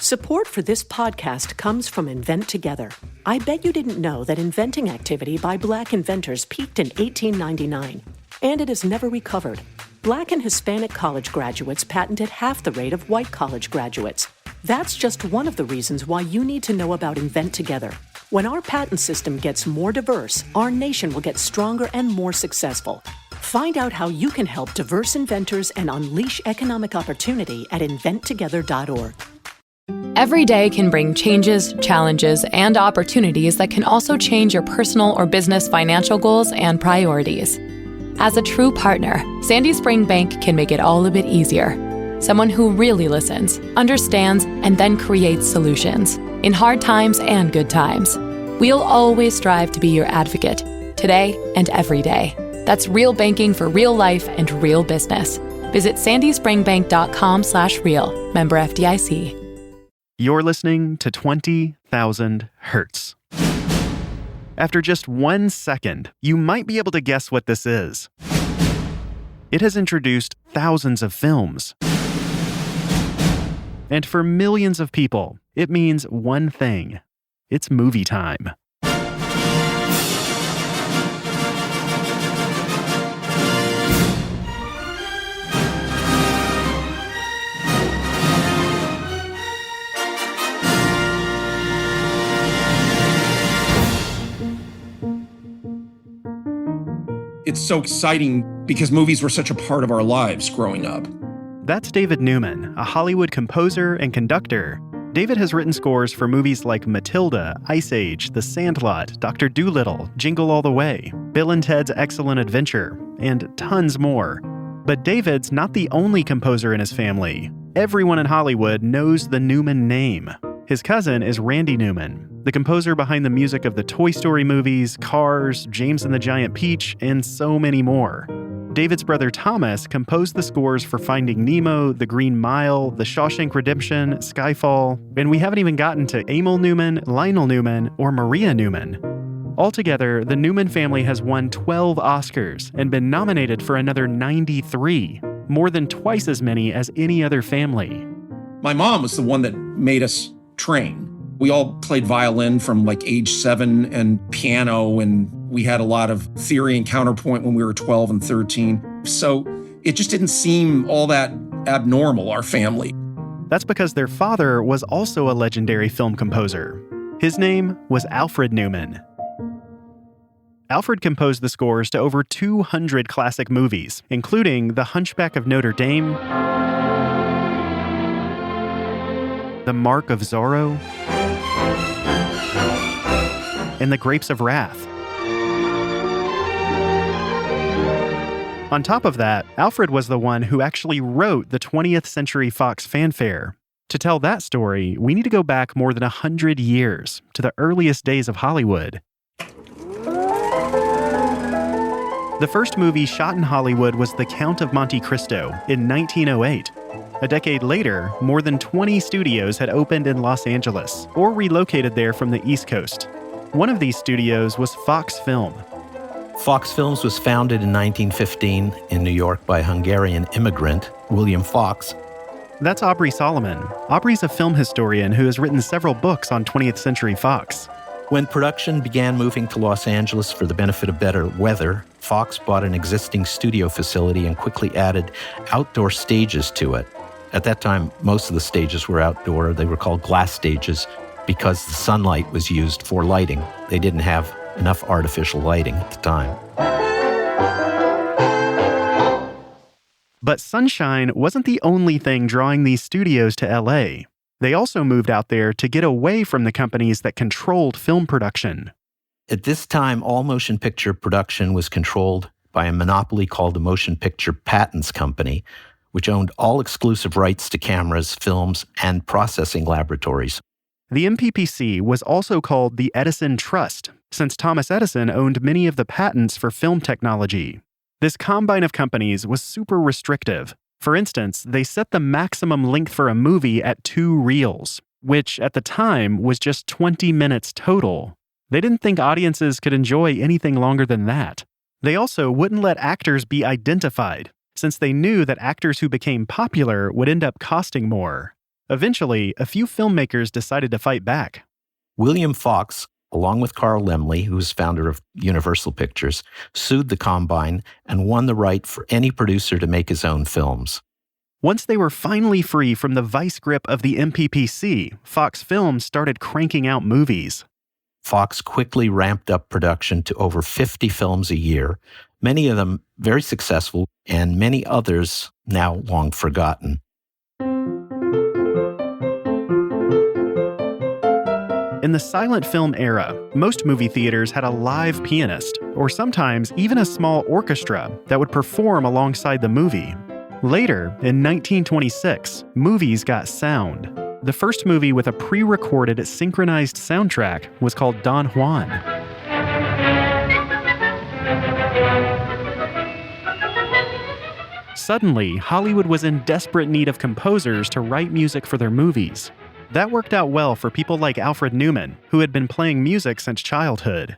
Support for this podcast comes from Invent Together. I bet you didn't know that inventing activity by Black inventors peaked in 1899, and it has never recovered. Black and Hispanic college graduates patented half the rate of white college graduates. That's just one of the reasons why you need to know about Invent Together. When our patent system gets more diverse, our nation will get stronger and more successful. Find out how you can help diverse inventors and unleash economic opportunity at inventtogether.org. Every day can bring changes, challenges, and opportunities that can also change your personal or business financial goals and priorities. As a true partner, Sandy Spring Bank can make it all a bit easier. Someone who really listens, understands, and then creates solutions in hard times and good times. We'll always strive to be your advocate, today and every day. That's real banking for real life and real business. Visit sandyspringbank.com/real. Member FDIC. You're listening to 20,000 Hertz. After just 1 second, you might be able to guess what this is. It has introduced thousands of films. And for millions of people, it means one thing. It's movie time. It's so exciting because movies were such a part of our lives growing up. That's David Newman, a Hollywood composer and conductor. David has written scores for movies like Matilda, Ice Age, The Sandlot, Dr. Dolittle, Jingle All the Way, Bill and Ted's Excellent Adventure, and tons more. But David's not the only composer in his family. Everyone in Hollywood knows the Newman name. His cousin is Randy Newman, the composer behind the music of the Toy Story movies, Cars, James and the Giant Peach, and so many more. David's brother Thomas composed the scores for Finding Nemo, The Green Mile, The Shawshank Redemption, Skyfall, and we haven't even gotten to Emil Newman, Lionel Newman, or Maria Newman. Altogether, the Newman family has won 12 Oscars and been nominated for another 93, more than twice as many as any other family. My mom was the one that made us train. We all played violin from like age 7 and piano, and we had a lot of theory and counterpoint when we were 12 and 13. So it just didn't seem all that abnormal, our family. That's because their father was also a legendary film composer. His name was Alfred Newman. Alfred composed the scores to over 200 classic movies, including The Hunchback of Notre Dame, The Mark of Zorro, and The Grapes of Wrath. On top of that, Alfred was the one who actually wrote the 20th Century Fox fanfare. To tell that story, we need to go back more than 100 years, to the earliest days of Hollywood. The first movie shot in Hollywood was The Count of Monte Cristo in 1908. A decade later, more than 20 studios had opened in Los Angeles, or relocated there from the East Coast. One of these studios was Fox Film. Fox Films was founded in 1915 in New York by a Hungarian immigrant, William Fox. That's Aubrey Solomon. Aubrey's a film historian who has written several books on 20th Century Fox. When production began moving to Los Angeles for the benefit of better weather, Fox bought an existing studio facility and quickly added outdoor stages to it. At that time, most of the stages were outdoor. They were called glass stages because the sunlight was used for lighting. They didn't have enough artificial lighting at the time. But sunshine wasn't the only thing drawing these studios to LA. They also moved out there to get away from the companies that controlled film production. At this time, all motion picture production was controlled by a monopoly called the Motion Picture Patents Company, which owned all exclusive rights to cameras, films, and processing laboratories. The MPPC was also called the Edison Trust, since Thomas Edison owned many of the patents for film technology. This combine of companies was super restrictive. For instance, they set the maximum length for a movie at 2 reels, which at the time was just 20 minutes total. They didn't think audiences could enjoy anything longer than that. They also wouldn't let actors be identified, since they knew that actors who became popular would end up costing more. Eventually, a few filmmakers decided to fight back. William Fox, along with Carl Laemmle, who was founder of Universal Pictures, sued the Combine and won the right for any producer to make his own films. Once they were finally free from the vice grip of the MPPC, Fox Films started cranking out movies. Fox quickly ramped up production to over 50 films a year, many of them very successful, and many others now long forgotten. In the silent film era, most movie theaters had a live pianist, or sometimes even a small orchestra that would perform alongside the movie. Later, in 1926, movies got sound. The first movie with a pre-recorded, synchronized soundtrack was called Don Juan. Suddenly, Hollywood was in desperate need of composers to write music for their movies. That worked out well for people like Alfred Newman, who had been playing music since childhood.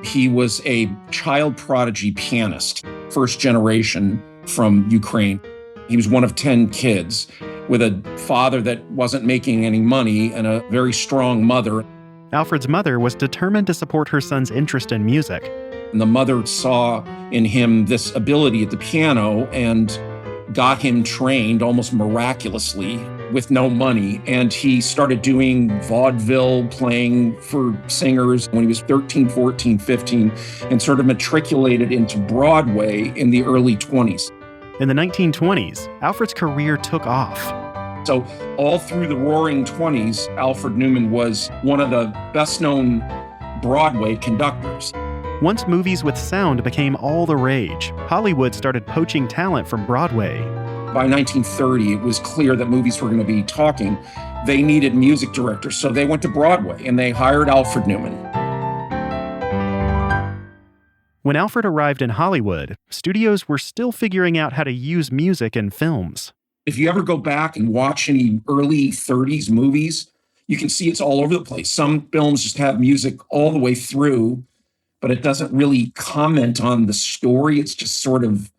He was a child prodigy pianist, first generation from Ukraine. He was one of 10 kids with a father that wasn't making any money and a very strong mother. Alfred's mother was determined to support her son's interest in music. And the mother saw in him this ability at the piano and got him trained almost miraculously with no money. And he started doing vaudeville, playing for singers when he was 13, 14, 15, and sort of matriculated into Broadway in the early 20s. In the 1920s, Alfred's career took off. So all through the roaring 20s, Alfred Newman was one of the best-known Broadway conductors. Once movies with sound became all the rage, Hollywood started poaching talent from Broadway. By 1930, it was clear that movies were going to be talking. They needed music directors, so they went to Broadway and they hired Alfred Newman. When Alfred arrived in Hollywood, studios were still figuring out how to use music in films. If you ever go back and watch any early 30s movies, you can see it's all over the place. Some films just have music all the way through, but it doesn't really comment on the story. It's just sort of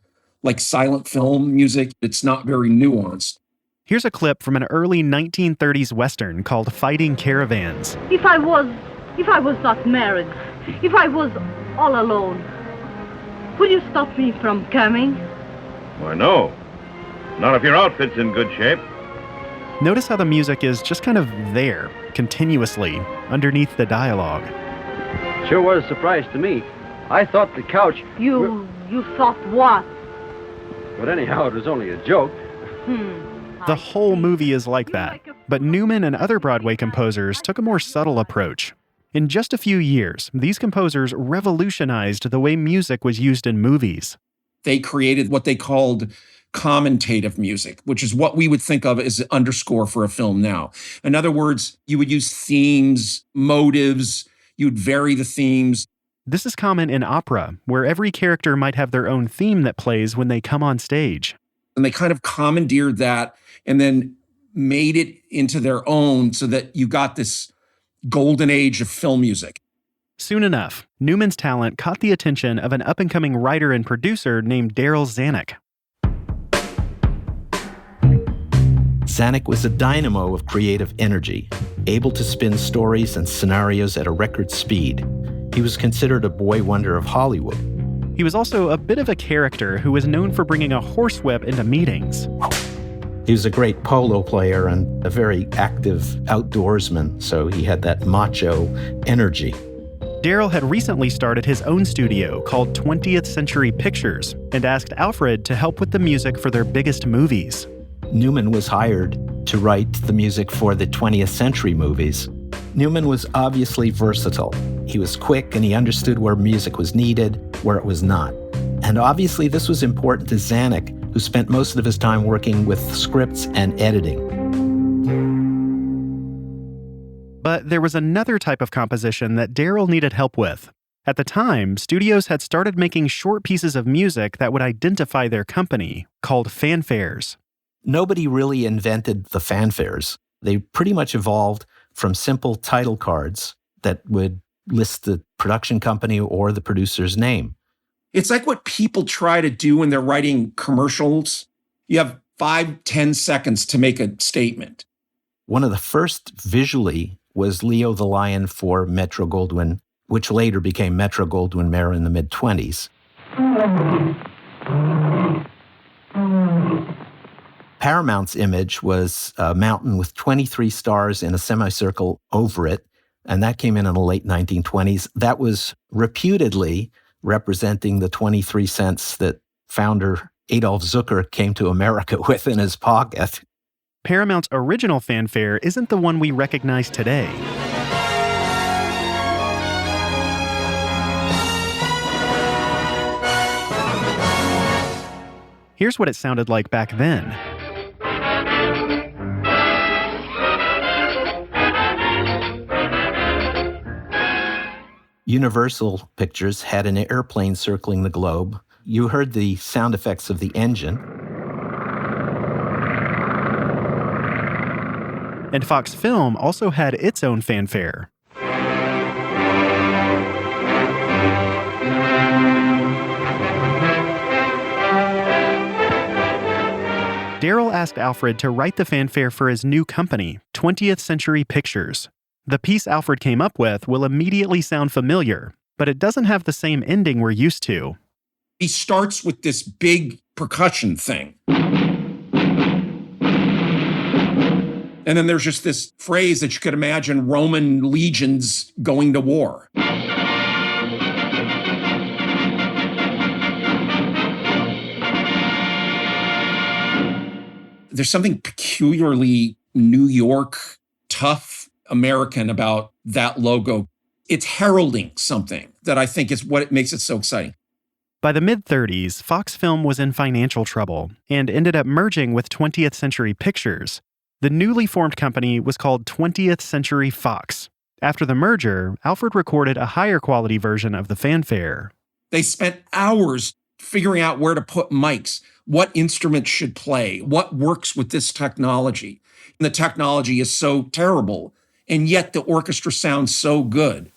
like silent film music. It's not very nuanced. Here's a clip from an early 1930s Western called Fighting Caravans. If I was not married, if I was all alone, would you stop me from coming? Why, no. Not if your outfit's in good shape. Notice how the music is just kind of there, continuously, underneath the dialogue. Sure was a surprise to me. I thought the couch... You thought what? But anyhow, it was only a joke. The whole movie is like that. But Newman and other Broadway composers took a more subtle approach. In just a few years, these composers revolutionized the way music was used in movies. They created what they called commentative music, which is what we would think of as an underscore for a film now. In other words, you would use themes, motives, you'd vary the themes. This is common in opera, where every character might have their own theme that plays when they come on stage. And they kind of commandeered that and then made it into their own so that you got this golden age of film music. Soon enough, Newman's talent caught the attention of an up-and-coming writer and producer named Darryl Zanuck. Zanuck was a dynamo of creative energy, able to spin stories and scenarios at a record speed. He was considered a boy wonder of Hollywood. He was also a bit of a character who was known for bringing a horsewhip into meetings. He was a great polo player and a very active outdoorsman, so he had that macho energy. Darryl had recently started his own studio called 20th Century Pictures and asked Alfred to help with the music for their biggest movies. Newman was hired to write the music for the 20th century movies. Newman was obviously versatile. He was quick and he understood where music was needed, where it was not. And obviously this was important to Zanuck, who spent most of his time working with scripts and editing. But there was another type of composition that Darryl needed help with. At the time, studios had started making short pieces of music that would identify their company, called fanfares. Nobody really invented the fanfares. They pretty much evolved from simple title cards that would list the production company or the producer's name. It's like what people try to do when they're writing commercials. You have 5-10 seconds to make a statement. One of the first visually was Leo the Lion for Metro-Goldwyn, which later became Metro-Goldwyn-Mayer in the mid-20s. Paramount's image was a mountain with 23 stars in a semicircle over it, and that came in the late 1920s. That was reputedly representing the 23 cents that founder Adolf Zucker came to America with in his pocket. Paramount's original fanfare isn't the one we recognize today. Here's what it sounded like back then. Universal Pictures had an airplane circling the globe. You heard the sound effects of the engine. And Fox Film also had its own fanfare. Darryl asked Alfred to write the fanfare for his new company, 20th Century Pictures. The piece Alfred came up with will immediately sound familiar, but it doesn't have the same ending we're used to. He starts with this big percussion thing. And then there's just this phrase that you could imagine Roman legions going to war. There's something peculiarly New York, tough American about that logo. It's heralding something that I think is what makes it so exciting. By the mid-30s, Fox Film was in financial trouble and ended up merging with 20th Century Pictures. The newly formed company was called 20th Century Fox. After the merger, Alfred recorded a higher quality version of the fanfare. They spent hours figuring out where to put mics, what instruments should play, what works with this technology. And the technology is so terrible, and yet the orchestra sounds so good.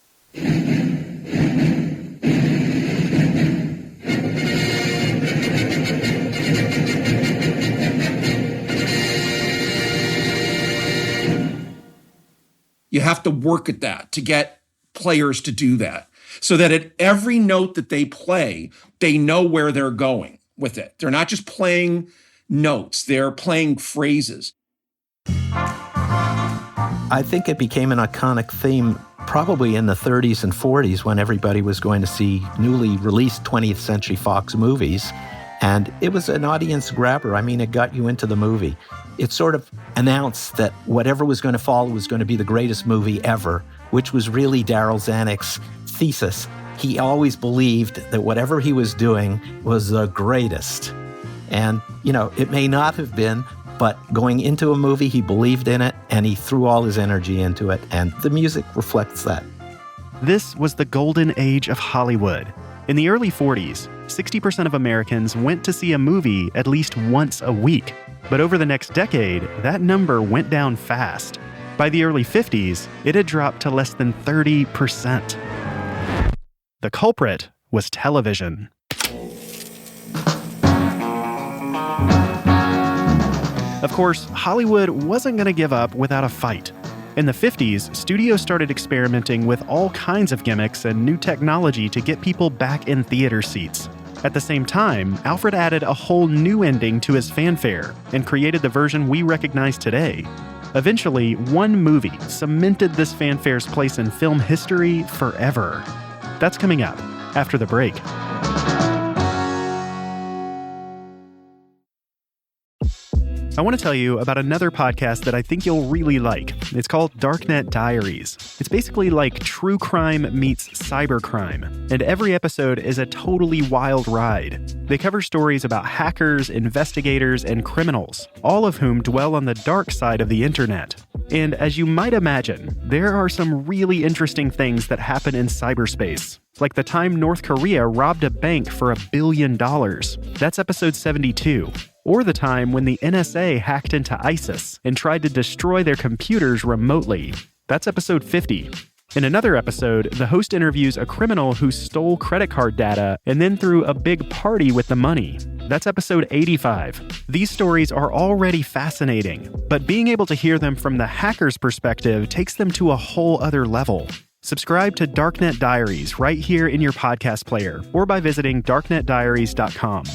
You have to work at that to get players to do that, so that at every note that they play, they know where they're going with it. They're not just playing notes, they're playing phrases. I think it became an iconic theme probably in the 30s and 40s when everybody was going to see newly released 20th Century Fox movies. And it was an audience grabber. I mean, it got you into the movie. It sort of announced that whatever was going to follow was going to be the greatest movie ever, which was really Darryl Zanuck's thesis. He always believed that whatever he was doing was the greatest. And, you know, it may not have been, but going into a movie, he believed in it, and he threw all his energy into it, and the music reflects that. This was the golden age of Hollywood. In the early 40s, 60% of Americans went to see a movie at least once a week. But over the next decade, that number went down fast. By the early 50s, it had dropped to less than 30%. The culprit was television. Of course, Hollywood wasn't going to give up without a fight. In the 50s, studios started experimenting with all kinds of gimmicks and new technology to get people back in theater seats. At the same time, Alfred added a whole new ending to his fanfare and created the version we recognize today. Eventually, one movie cemented this fanfare's place in film history forever. That's coming up after the break. I want to tell you about another podcast that I think you'll really like. It's called Darknet Diaries. It's basically like true crime meets cybercrime, and every episode is a totally wild ride. They cover stories about hackers, investigators, and criminals, all of whom dwell on the dark side of the internet. And as you might imagine, there are some really interesting things that happen in cyberspace. Like the time North Korea robbed a bank for $1 billion. That's episode 72. Or the time when the NSA hacked into ISIS and tried to destroy their computers remotely. That's episode 50. In another episode, the host interviews a criminal who stole credit card data and then threw a big party with the money. That's episode 85. These stories are already fascinating, but being able to hear them from the hacker's perspective takes them to a whole other level. Subscribe to Darknet Diaries right here in your podcast player or by visiting darknetdiaries.com.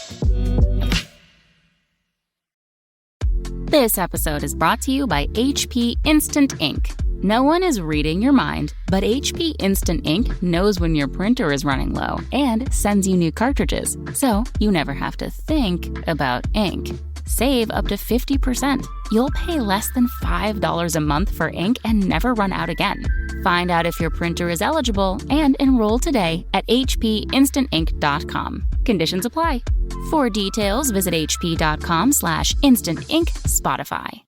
This episode is brought to you by HP Instant Ink. No one is reading your mind, but HP Instant Ink knows when your printer is running low and sends you new cartridges, so you never have to think about ink. Save up to 50%. You'll pay less than $5 a month for ink and never run out again. Find out if your printer is eligible and enroll today at hpinstantink.com. Conditions apply. For details, visit hp.com/instantink Spotify.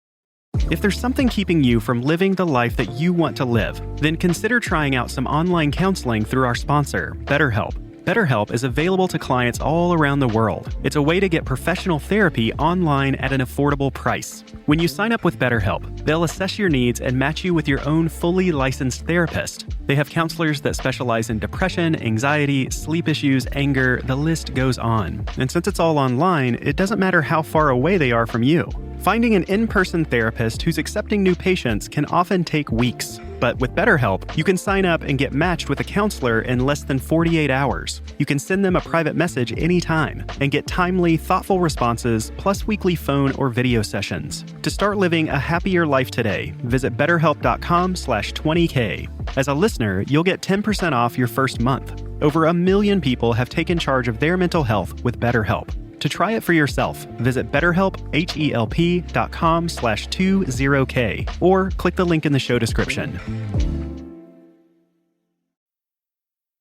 If there's something keeping you from living the life that you want to live, then consider trying out some online counseling through our sponsor, BetterHelp. BetterHelp is available to clients all around the world. It's a way to get professional therapy online at an affordable price. When you sign up with BetterHelp, they'll assess your needs and match you with your own fully licensed therapist. They have counselors that specialize in depression, anxiety, sleep issues, anger, the list goes on. And since it's all online, it doesn't matter how far away they are from you. Finding an in-person therapist who's accepting new patients can often take weeks. But with BetterHelp, you can sign up and get matched with a counselor in less than 48 hours. You can send them a private message anytime and get timely, thoughtful responses, plus weekly phone or video sessions. To start living a happier life today, visit betterhelp.com/20k. As a listener, you'll get 10% off your first month. Over 1 million people have taken charge of their mental health with BetterHelp. To try it for yourself, visit betterhelp.com/20k or click the link in the show description.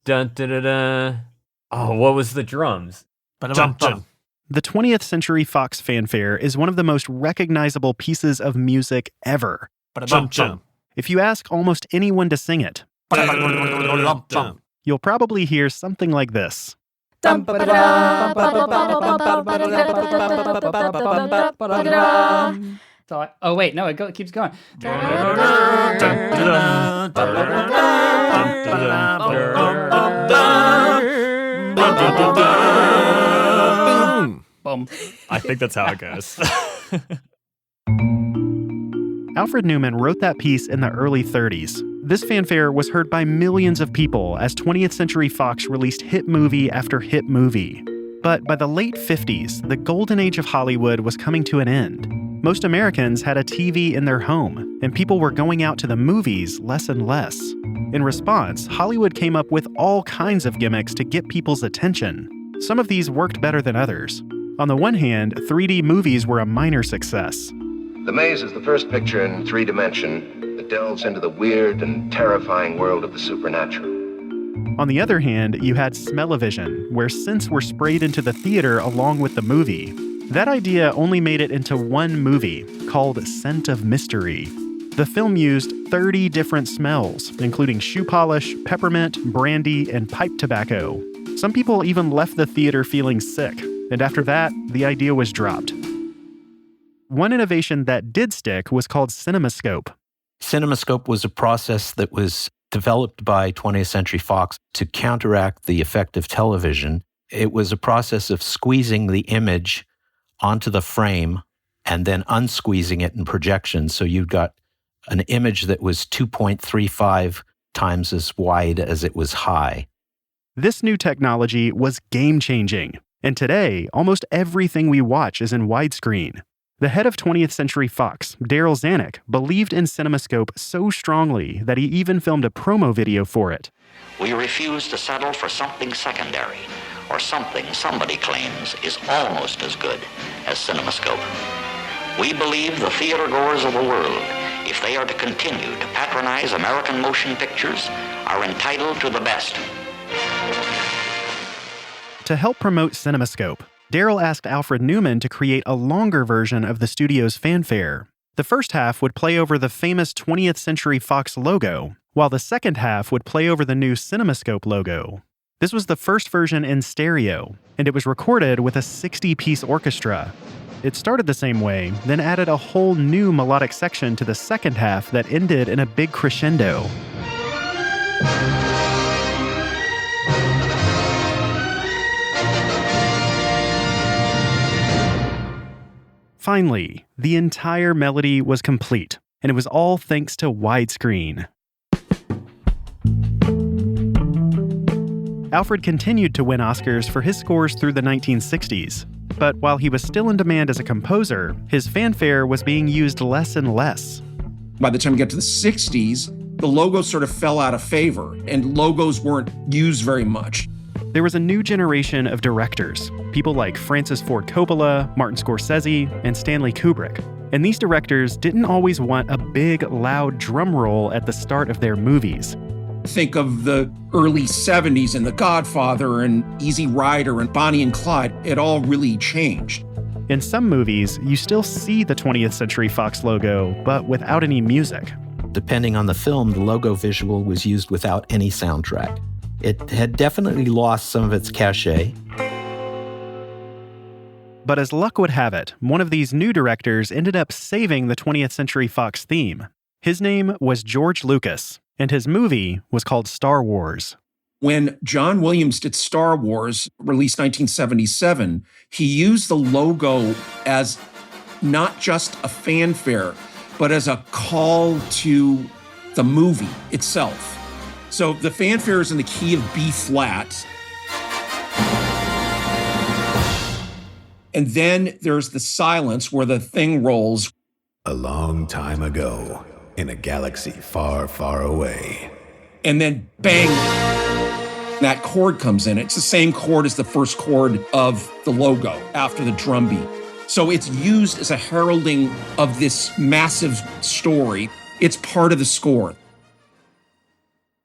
Dun, dun, dun, dun. Oh, what was the drums? Jump, jump. The 20th Century Fox fanfare is one of the most recognizable pieces of music ever. Jump, jump. If you ask almost anyone to sing it, you'll probably hear something like this. So, oh wait, no, it keeps going. Boom. I think that's how it goes. Alfred Newman wrote that piece in the early 30s. This fanfare was heard by millions of people as 20th Century Fox released hit movie after hit movie. But by the late 50s, the golden age of Hollywood was coming to an end. Most Americans had a TV in their home, and people were going out to the movies less and less. In response, Hollywood came up with all kinds of gimmicks to get people's attention. Some of these worked better than others. On the one hand, 3D movies were a minor success. The Maze is the first picture in 3 dimension that delves into the weird and terrifying world of the supernatural. On the other hand, you had smell-o-vision, where scents were sprayed into the theater along with the movie. That idea only made it into one movie, called Scent of Mystery. The film used 30 different smells, including shoe polish, peppermint, brandy, and pipe tobacco. Some people even left the theater feeling sick, and after that, the idea was dropped. One innovation that did stick was called CinemaScope. CinemaScope was a process that was developed by 20th Century Fox to counteract the effect of television. It was a process of squeezing the image onto the frame and then unsqueezing it in projection. So you got an image that was 2.35 times as wide as it was high. This new technology was game-changing. And today, almost everything we watch is in widescreen. The head of 20th Century Fox, Daryl Zanuck, believed in CinemaScope so strongly that he even filmed a promo video for it. We refuse to settle for something secondary, or something somebody claims is almost as good as CinemaScope. We believe the theater-goers of the world, if they are to continue to patronize American motion pictures, are entitled to the best. To help promote CinemaScope, Daryl asked Alfred Newman to create a longer version of the studio's fanfare. The first half would play over the famous 20th Century Fox logo, while the second half would play over the new CinemaScope logo. This was the first version in stereo, and it was recorded with a 60-piece orchestra. It started the same way, then added a whole new melodic section to the second half that ended in a big crescendo. Finally, the entire melody was complete, and it was all thanks to widescreen. Alfred continued to win Oscars for his scores through the 1960s, but while he was still in demand as a composer, his fanfare was being used less and less. By the time we get to the 60s, the logo sort of fell out of favor, and logos weren't used very much. There was a new generation of directors, people like Francis Ford Coppola, Martin Scorsese, and Stanley Kubrick. And these directors didn't always want a big, loud drum roll at the start of their movies. Think of the early 70s and The Godfather and Easy Rider and Bonnie and Clyde. It all really changed. In some movies, you still see the 20th Century Fox logo, but without any music. Depending on the film, the logo visual was used without any soundtrack. It had definitely lost some of its cachet. But as luck would have it, one of these new directors ended up saving the 20th Century Fox theme. His name was George Lucas, and his movie was called Star Wars. When John Williams did Star Wars, released 1977, he used the logo as not just a fanfare, but as a call to the movie itself. So the fanfare is in the key of B flat. And then there's the silence where the thing rolls. A long time ago, in a galaxy far, far away. And then bang, that chord comes in. It's the same chord as the first chord of the logo after the drum beat. So it's used as a heralding of this massive story. It's part of the score.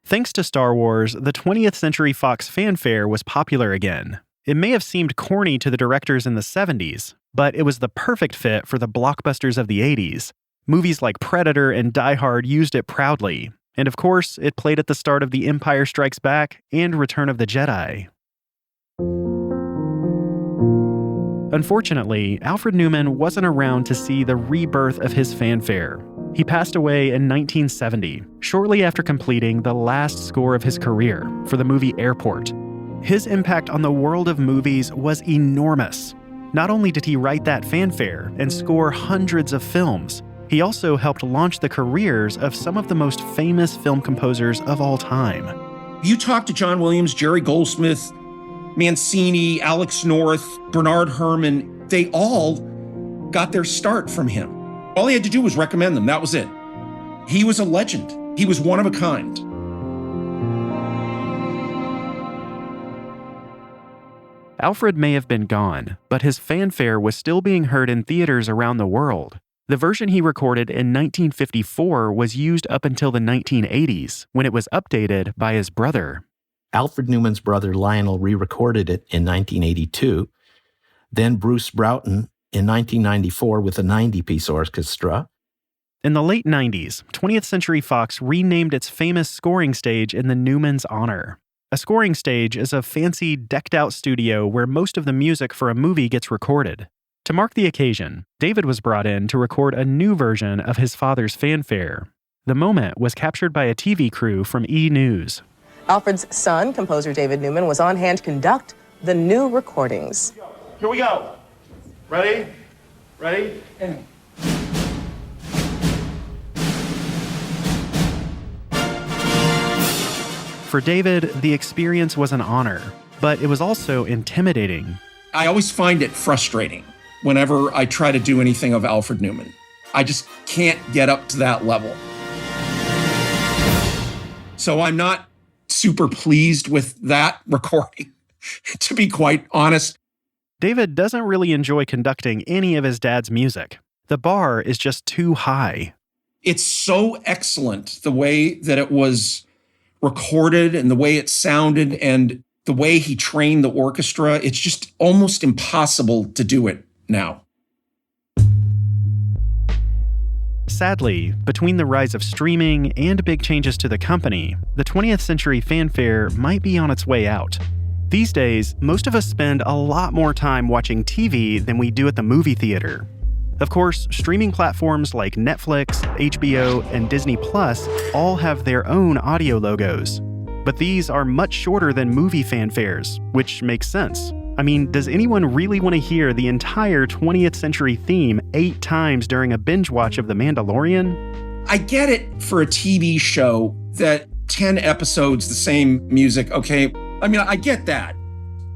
Thanks to Star Wars, the 20th Century Fox fanfare was popular again. It may have seemed corny to the directors in the 70s, but it was the perfect fit for the blockbusters of the 80s. Movies like Predator and Die Hard used it proudly. And of course, it played at the start of The Empire Strikes Back and Return of the Jedi. Unfortunately, Alfred Newman wasn't around to see the rebirth of his fanfare. He passed away in 1970, shortly after completing the last score of his career for the movie Airport. His impact on the world of movies was enormous. Not only did he write that fanfare and score hundreds of films, he also helped launch the careers of some of the most famous film composers of all time. You talk to John Williams, Jerry Goldsmith, Mancini, Alex North, Bernard Herrmann, they all got their start from him. All he had to do was recommend them. That was it. He was a legend. He was one of a kind. Alfred may have been gone, but his fanfare was still being heard in theaters around the world. The version he recorded in 1954 was used up until the 1980s, when it was updated by his brother. Alfred Newman's brother Lionel re-recorded it in 1982. Then Bruce Broughton in 1994 with a 90-piece orchestra. In the late 90s, 20th Century Fox renamed its famous scoring stage in the Newmans' honor. A scoring stage is a fancy, decked-out studio where most of the music for a movie gets recorded. To mark the occasion, David was brought in to record a new version of his father's fanfare. The moment was captured by a TV crew from E! News. Alfred's son, composer David Newman, was on hand to conduct the new recordings. Here we go. Ready? Ready? And... For David, the experience was an honor, but it was also intimidating. I always find it frustrating whenever I try to do anything of Alfred Newman. I just can't get up to that level. So I'm not super pleased with that recording, to be quite honest. David doesn't really enjoy conducting any of his dad's music. The bar is just too high. It's so excellent, the way that it was recorded and the way it sounded and the way he trained the orchestra. It's just almost impossible to do it now. Sadly, between the rise of streaming and big changes to the company, the 20th Century fanfare might be on its way out. These days, most of us spend a lot more time watching TV than we do at the movie theater. Of course, streaming platforms like Netflix, HBO, and Disney Plus all have their own audio logos. But these are much shorter than movie fanfares, which makes sense. I mean, does anyone really want to hear the entire 20th century theme 8 times during a binge watch of The Mandalorian? I get it for a TV show that 10 episodes, the same music, okay? I mean, I get that.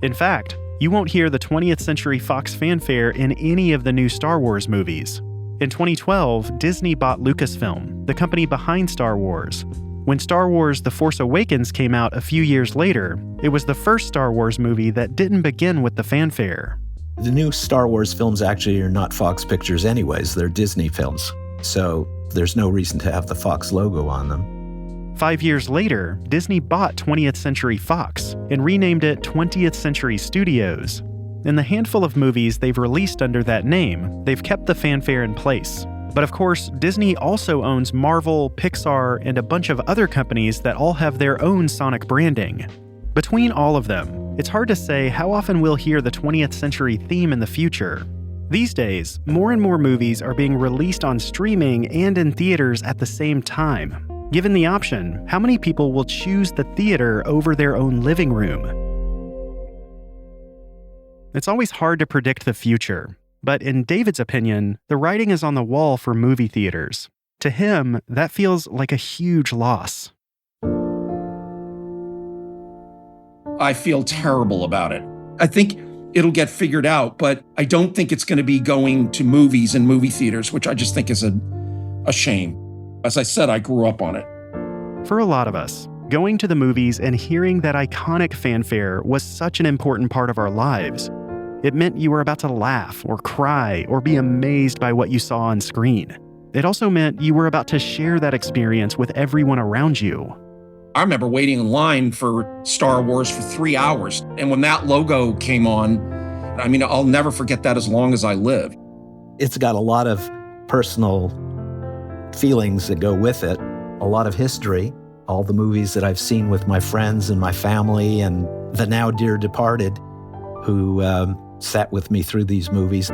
In fact, you won't hear the 20th Century Fox fanfare in any of the new Star Wars movies. In 2012, Disney bought Lucasfilm, the company behind Star Wars. When Star Wars The Force Awakens came out a few years later, it was the first Star Wars movie that didn't begin with the fanfare. The new Star Wars films actually are not Fox Pictures anyways, they're Disney films. So there's no reason to have the Fox logo on them. 5 years later, Disney bought 20th Century Fox and renamed it 20th Century Studios. In the handful of movies they've released under that name, they've kept the fanfare in place. But of course, Disney also owns Marvel, Pixar, and a bunch of other companies that all have their own sonic branding. Between all of them, it's hard to say how often we'll hear the 20th century theme in the future. These days, more and more movies are being released on streaming and in theaters at the same time. Given the option, how many people will choose the theater over their own living room? It's always hard to predict the future, but in David's opinion, the writing is on the wall for movie theaters. To him, that feels like a huge loss. I feel terrible about it. I think it'll get figured out, but I don't think it's going to be going to movies and movie theaters, which I just think is a shame. As I said, I grew up on it. For a lot of us, going to the movies and hearing that iconic fanfare was such an important part of our lives. It meant you were about to laugh or cry or be amazed by what you saw on screen. It also meant you were about to share that experience with everyone around you. I remember waiting in line for Star Wars for 3 hours. And when that logo came on, I mean, I'll never forget that as long as I live. It's got a lot of personal feelings that go with it, a lot of history, all the movies that I've seen with my friends and my family and the now dear departed who sat with me through these movies.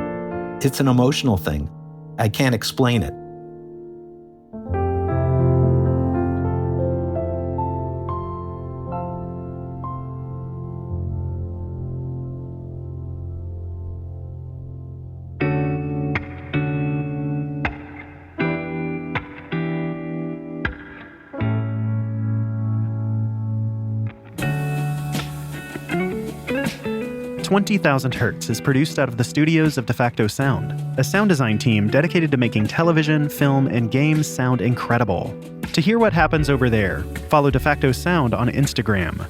It's an emotional thing. I can't explain it. "20,000 Hertz" is produced out of the studios of De Facto Sound, a sound design team dedicated to making television, film, and games sound incredible. To hear what happens over there, follow De Facto Sound on Instagram.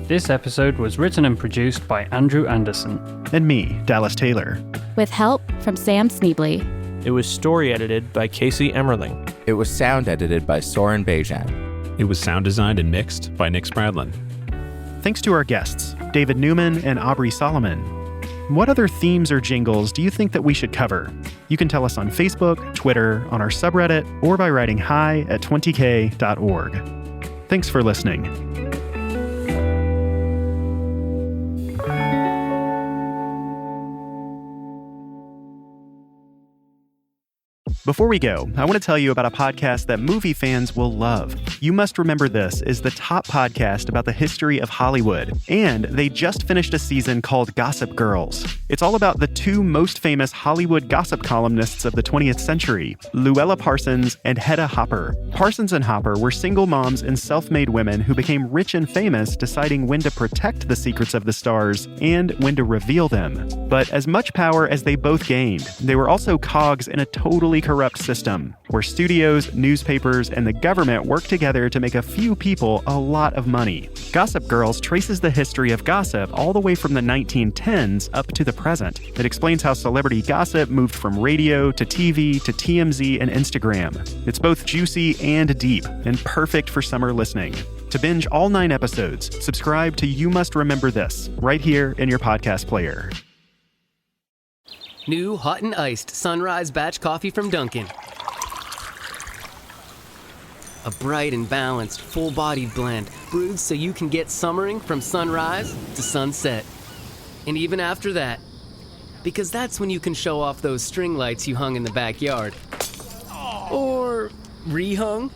This episode was written and produced by Andrew Anderson. And me, Dallas Taylor. With help from Sam Sneebly. It was story edited by Casey Emmerling. It was sound edited by Soren Bejan. It was sound designed and mixed by Nick Spradlin. Thanks to our guests, David Newman and Aubrey Solomon. What other themes or jingles do you think that we should cover? You can tell us on Facebook, Twitter, on our subreddit, or by writing hi@20k.org. Thanks for listening. Before we go, I want to tell you about a podcast that movie fans will love. You Must Remember This is the top podcast about the history of Hollywood, and they just finished a season called Gossip Girls. It's all about the two most famous Hollywood gossip columnists of the 20th century, Luella Parsons and Hedda Hopper. Parsons and Hopper were single moms and self-made women who became rich and famous, deciding when to protect the secrets of the stars and when to reveal them. But as much power as they both gained, they were also cogs in a totally corrupt system, where studios, newspapers, and the government work together to make a few people a lot of money. Gossip Girls traces the history of gossip all the way from the 1910s up to the present. It explains how celebrity gossip moved from radio to TV to TMZ and Instagram. It's both juicy and deep, and perfect for summer listening. To binge all 9 episodes, subscribe to You Must Remember This, right here in your podcast player. New hot and iced Sunrise Batch Coffee from Dunkin'. A bright and balanced, full-bodied blend brewed so you can get summering from sunrise to sunset. And even after that, because that's when you can show off those string lights you hung in the backyard. Or rehung.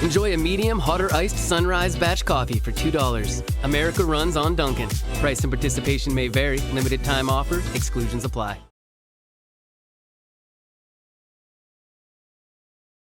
Enjoy a medium, hot or iced Sunrise Batch Coffee for $2. America runs on Dunkin'. Price and participation may vary. Limited time offer. Exclusions apply.